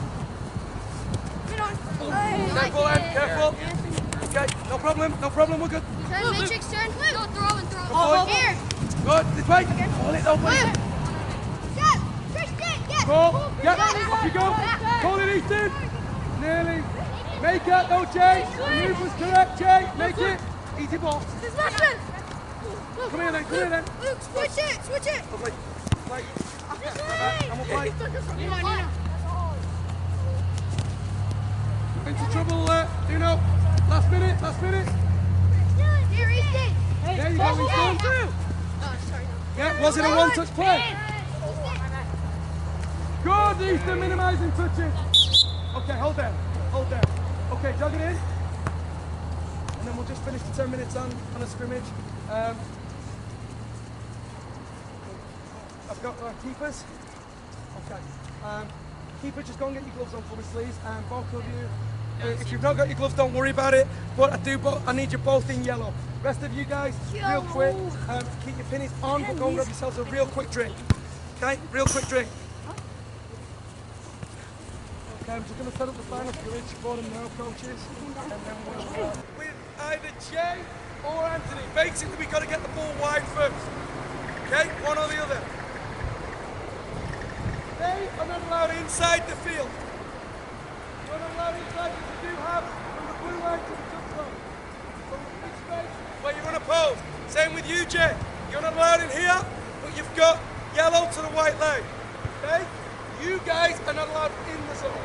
Speaker 1: Careful, Ed, careful. Okay, no problem, we're good.
Speaker 3: Matrix turn. Go throw and throw.
Speaker 1: Good.
Speaker 3: Here.
Speaker 1: Good, this way. Hold it, though, buddy.
Speaker 3: Set. Christian, yes.
Speaker 1: Go. Yep, off you go. Hold it, Easton. Nearly. Make it, no, Jay. The move was correct, Jay. Make it. Easy ball. Come here then.
Speaker 3: Luke, switch it.
Speaker 1: Lovely. Play. I'm gonna play. Into trouble, Nuno. Last minute.
Speaker 3: Here, Easton.
Speaker 1: There you go, Easton.
Speaker 3: Oh, sorry.
Speaker 1: Yeah, was it a 1-touch play? Good, Easton, minimising touches. Okay, hold down. Okay, jog it in. And then we'll just finish the 10 minutes on a scrimmage. I've got keepers. Okay. Keeper, just go and get your gloves on for me, please. And both of you, if you've not got your gloves, don't worry about it. But I need you both in yellow. Rest of you guys, real quick. Keep your pennies on, but go and grab yourselves a real quick drink. Okay, real quick drink. Okay, I'm just going to set up the final scrimmage for them now, coaches. And then we'll with either Jay or Anthony. Basically, we've got to get the ball wide first. Okay, one or the other. They are not allowed inside the field. You're not allowed inside, but you do have from the blue line to the touchline. From the big space where you're unopposed. Same with you, Jay. You're not allowed in here, but you've got yellow to the white line. Okay? You guys are not allowed in the zone.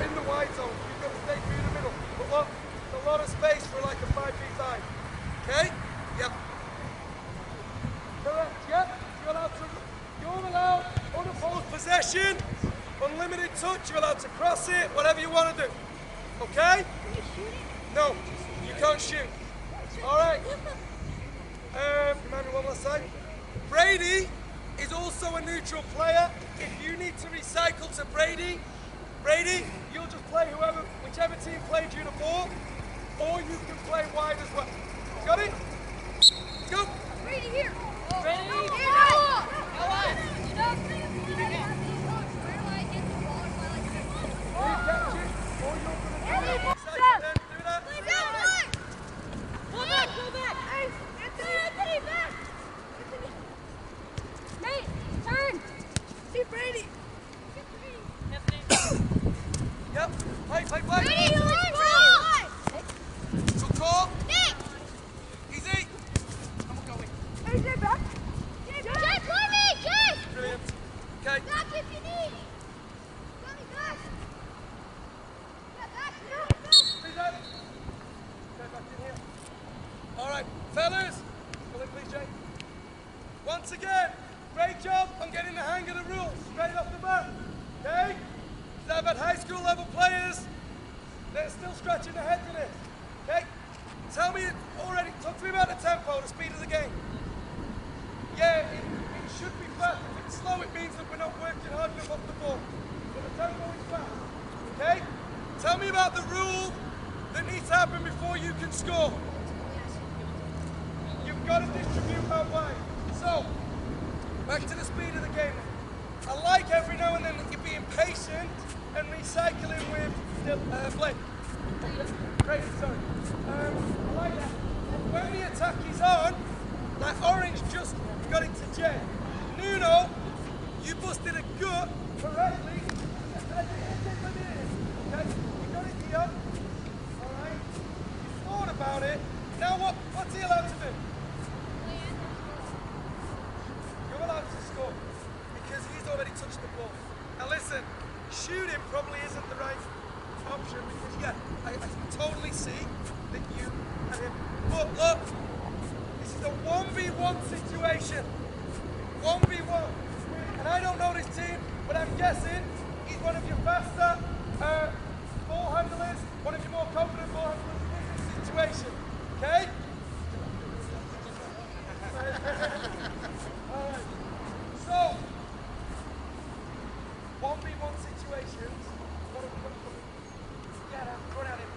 Speaker 1: In the wide zone. You've got to stay through the middle. But look, there's a lot of space for like a 5-feet line. Okay? Yep. Correct, yep. You're allowed unopposed possession, unlimited touch, you're allowed to cross it, whatever you want to do. Okay? No, you can't shoot. Alright. Remind me one last time. Brady is also a neutral player. If you need to recycle to Brady, you'll just play whichever team played you the ball, or you can play wide as well. Got it? Let's go.
Speaker 3: Brady here.
Speaker 2: Ready?
Speaker 1: Yep, play. So call. Fellas, come in please, Jay. Once again, great job on getting the hang of the rules straight off the bat. Okay? So I've had high school level players that are still scratching their heads in it. Okay? Tell me already, talk to me about the tempo, the speed of the game. Yeah, it should be fast. If it's slow, it means that we're not working hard enough off the ball. But the tempo is fast. Okay? Tell me about the rule that needs to happen before you can score. You've got to distribute out wide. So, back to the speed of the game. I like every now and then that you're being patient and recycling with Blake. Great, sorry. I like that. When the attack is on, like Orange just got it to Jay. Nuno, you busted a gut correctly. Okay, you got it here. Alright. You thought about it. Now what's he allowed to do? You're allowed to score because he's already touched the ball. Now listen, shooting probably isn't the right option because yeah, I totally see that you and him. But look, this is a 1v1 situation. 1v1. And I don't know this team, but I'm guessing he's one of your faster ball handlers, one of your more confident ball handlers in this situation. Okay? Alright. So, 1v1 situations. What have we got coming? Get out, run at him.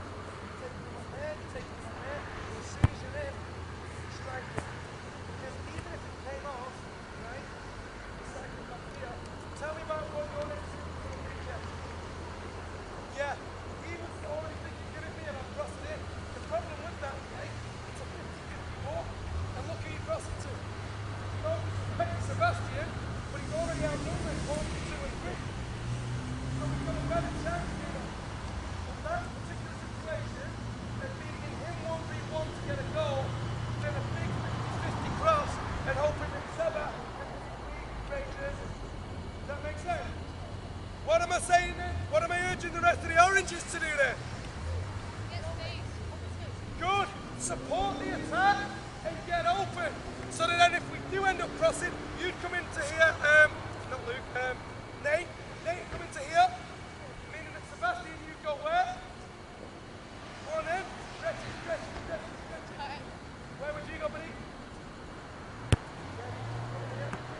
Speaker 1: Take him on there, take him on there. As soon as you're in, strike him. Because even if it came off, right? Strike him back here. Tell me about what you're next to do. Yeah, he was already thinking, give it me and I'll cross it in. The problem with that, okay, it's a 50-50 ball. And look who you cross it to. No disrespect to Sebastian, but he's already outnumbered 42 and 3. So we've got a better chance here. On that particular situation, than beating him 1v1 to get a goal, than a big 50-50 cross and hoping that Seba can beat Rangers. Does that make sense? What am I saying then? What am I urging the rest of the Oranges to do then? Good. Support the attack and get open. So that then if we do end up crossing, you'd come into here, not Luke, Nate. Nate come into here, meaning that Sebastian, you go where? Go on then. Stretch it, stretch it, stretch it, stretch it. Where would you go, buddy?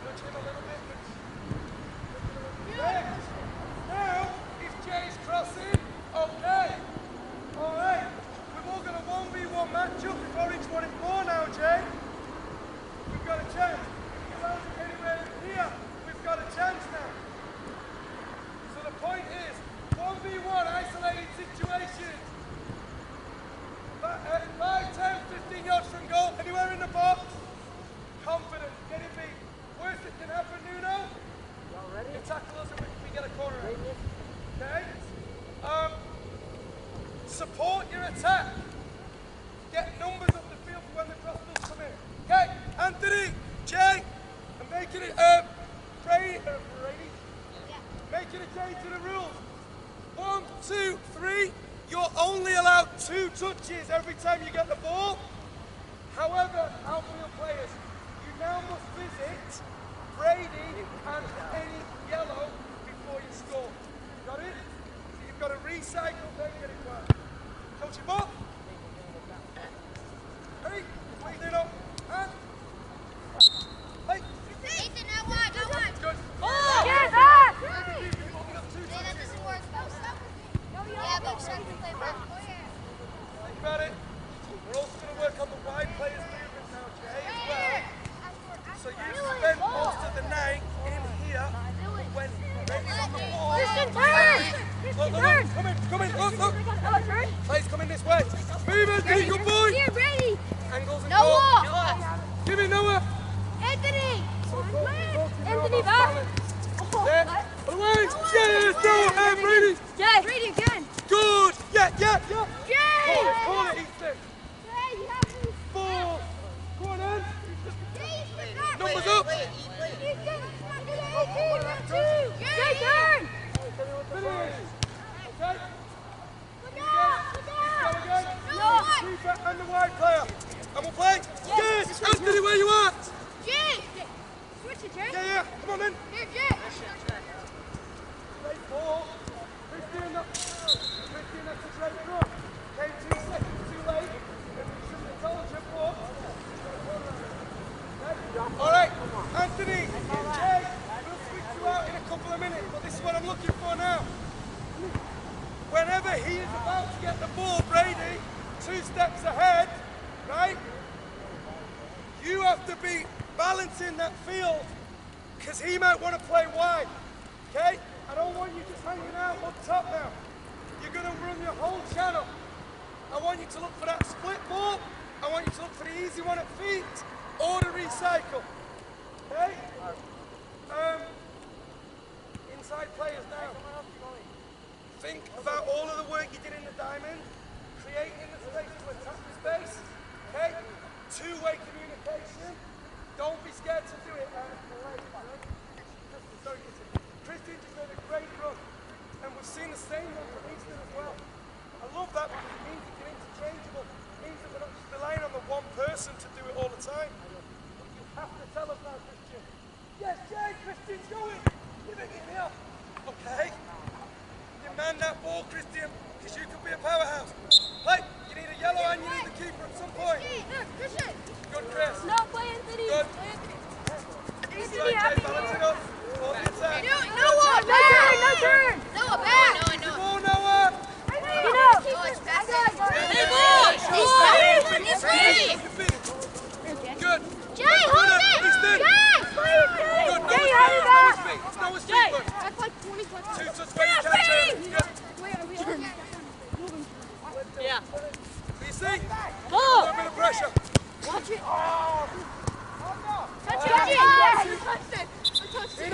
Speaker 1: Nudge him a little bit. Yes. Now, if Jay's crossing, okay. Alright. We've all got a 1v1 matchup. If Orange want it more now, Jay. We've got a chance. If you're allowed to get anywhere here, we've got a chance now. Anthony, Jay, we'll switch you out in a couple of minutes, but this is what I'm looking for now. Whenever he is about to get the ball, Brady, 2 steps ahead, right? You have to be balancing that field because he might want to play wide, okay? I don't want you just hanging out up top now. You're going to run your whole channel. I want you to look for that split ball. I want you to look for the easy one at feet or the recycle, okay? Inside players now. Think about all of the work you did in the diamond, creating the space to attack the space, okay? 2-way communication. Don't be scared to do it. Christian just made a great run, and we've seen the same run from Easton as well. I love that because it means you can interchangeable. It means that we're not just relying on the one person to do it all the time. You have to tell us now, Christian. Yes, Jay, Christian's going. Give it here. Okay. Demand that ball, Christian, because you could be a powerhouse. Hey, you need a yellow and you need the keeper at some point.
Speaker 3: Christian.
Speaker 1: Good, Chris.
Speaker 3: No, play Anthony.
Speaker 1: Good. Inside, Jay, balance it up. Hold the inside.
Speaker 3: Noah, back. No turn. Noah, back.
Speaker 1: Come on, Noah. Good.
Speaker 3: Jay, hold it.
Speaker 1: Easton.
Speaker 3: Jay.
Speaker 1: Good.
Speaker 3: Jay,
Speaker 1: Noah's
Speaker 3: hold it
Speaker 1: feet.
Speaker 3: back.
Speaker 1: Noah's feet. Good.
Speaker 3: That's like 20 plus.
Speaker 1: 2 touch when you catch it. Good.
Speaker 3: Wait, are we okay?
Speaker 2: Yeah.
Speaker 1: Do you see?
Speaker 2: Go.
Speaker 1: A little bit of pressure.
Speaker 3: Watch it.
Speaker 1: Oh.
Speaker 3: Touch it. Yes, you touched it. I touched it.